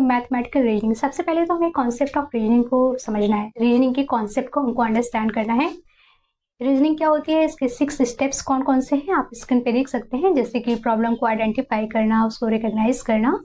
तो mathematical reasoning, सबसे पहले तो हमें कॉन्सेप्ट ऑफ रीजनिंग को समझना है, रीजनिंग के कॉन्सेप्ट को हमको अंडरस्टैंड करना है। रीजनिंग क्या होती है, इसके 6 स्टेप्स कौन कौन से हैं आप स्क्रीन पे देख सकते हैं, जैसे कि प्रॉब्लम को आइडेंटिफाई करना, उसको रिकॉग्नाइज करना।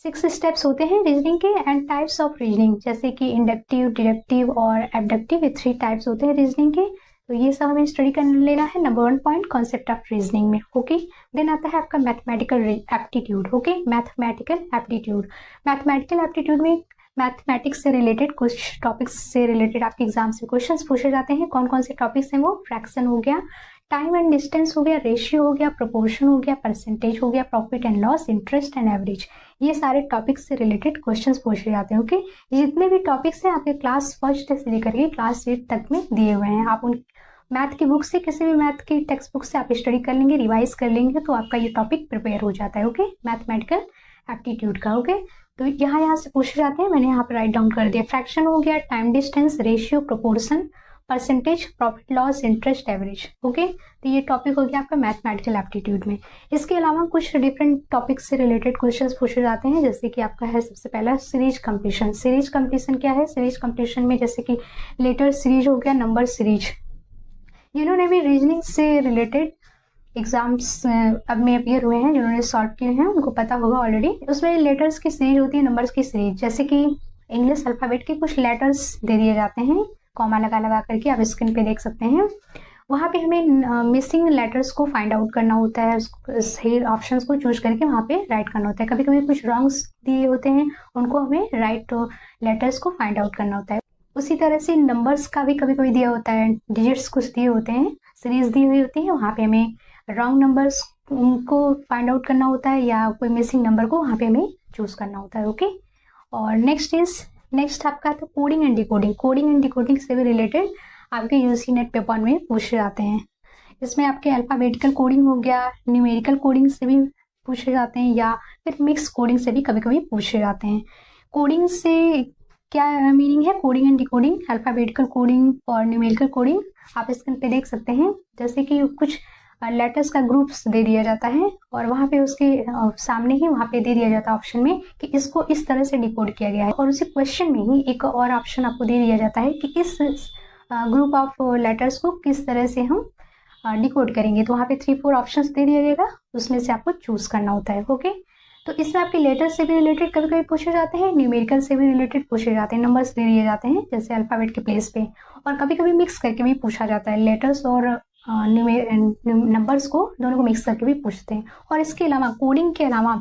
6 स्टेप्स होते हैं रीजनिंग के। एंड टाइप्स ऑफ रीजनिंग, जैसे कि इंडक्टिव, डिडक्टिव और एबडक्टिव, ये 3 टाइप्स होते हैं रीजनिंग के। तो ये सब हमें स्टडी कर लेना है। Number 1 point concept of reasoning में, ओके। देन आता है आपका mathematical aptitude, okay. Mathematical aptitude, mathematical aptitude में मैथमेटिक्स से रिलेटेड कुछ टॉपिक्स से रिलेटेड आपके एग्जाम से क्वेश्चंस पूछे जाते हैं। कौन कौन से टॉपिक्स हैं वो, फ्रैक्शन हो गया, टाइम एंड डिस्टेंस हो गया, रेशियो हो गया, प्रोपोर्शन हो गया, परसेंटेज हो गया, profit and loss, interest and average, ये सारे टॉपिक्स से रिलेटेड क्वेश्चंस पूछे जाते हैं, ओके। जितने भी टॉपिक्स हैं आपके क्लास 1 से लेकर के क्लास 8 तक में दिए हुए हैं। आप उन मैथ की बुक से, किसी भी मैथ की टेक्स्ट बुक से आप स्टडी कर लेंगे, रिवाइज कर लेंगे, तो आपका ये टॉपिक प्रिपेयर हो जाता है, ओके। मैथमेटिकल एप्टीट्यूड का, ओके। तो यहाँ से पूछे जाते हैं, मैंने यहाँ पर राइट डाउन कर दिया। फ्रैक्शन हो गया, time distance, ratio, proportion, percentage, profit loss, interest, average, okay. तो ये टॉपिक हो गया आपका मैथमेटिकल एप्टीट्यूड में। इसके अलावा कुछ डिफरेंट टॉपिक से रिलेटेड क्वेश्चंस पूछे जाते हैं, जैसे कि आपका है सबसे पहला सीरीज कंप्लीशन। सीरीज कंप्लीशन क्या है, सीरीज कंप्लीशन में जैसे कि लेटर सीरीज हो गया, नंबर सीरीज, जिन्होंने भी रीजनिंग से रिलेटेड एग्जाम्स अब में अपियर हुए हैं, जिन्होंने सॉल्व किए हैं, उनको पता होगा ऑलरेडी। उसमें लेटर्स की सीरीज होती है, नंबर्स की सीरीज, जैसे कि इंग्लिश अल्फ़ाबेट के कुछ लेटर्स दे दिए जाते हैं, कॉमा लगा लगा करके, आप स्क्रीन पे देख सकते हैं। वहाँ पे हमें मिसिंग लेटर्स को फाइंड आउट करना होता है, सही ऑप्शंस को चूज करके वहाँ पे राइट करना होता है। कभी कभी कुछ रॉन्ग्स दिए होते हैं, उनको हमें राइट लेटर्स को फाइंड आउट करना होता है। उसी तरह से नंबर्स का भी कभी कभी दिया होता है, डिजिट्स कुछ दिए होते हैं, सीरीज दी हुई होती है, वहाँ पे हमें रॉन्ग नंबर्स को फाइंड आउट करना होता है, या कोई मिसिंग नंबर को वहाँ पे हमें चूज करना होता है, ओके। और नेक्स्ट आपका तो coding and decoding. Coding and decoding से भी रिलेटेड आपके यूजीसी नेट पेपर में पूछे जाते हैं। इसमें आपके अल्फ़ाबेटिकल कोडिंग हो गया, न्यूमेरिकल कोडिंग से भी पूछे जाते हैं, या फिर मिक्स कोडिंग से भी कभी कभी पूछे जाते हैं। कोडिंग से क्या मीनिंग है, coding and decoding, alphabetical coding और न्यूमेरिकल कोडिंग, आप स्क्रीन पे देख सकते हैं। जैसे कि कुछ लेटर्स का ग्रुप्स दे दिया जाता है, और वहाँ पे उसके सामने ही वहाँ पे दे दिया जाता है ऑप्शन में कि इसको इस तरह से डिकोड किया गया है, और उसी क्वेश्चन में ही एक और ऑप्शन आपको दे दिया जाता है कि इस ग्रुप ऑफ लेटर्स को किस तरह से हम डिकोड करेंगे। तो वहाँ पे 3-4 ऑप्शंस दे दिया जाएगा, उसमें से आपको चूज करना होता है, ओके। तो इसमें आपके लेटर से भी रिलेटेड कभी कभी पूछे जाते हैं, न्यूमेरिकल से भी रिलेटेड पूछे जाते हैं, नंबर्स दे दिए जाते हैं जैसे अल्फ़ाबेट के प्लेस पे, और कभी कभी मिक्स करके भी पूछा जाता है, लेटर्स और नंबर्स को दोनों को मिक्स करके भी पूछते हैं। और इसके अलावा कोडिंग के अलावा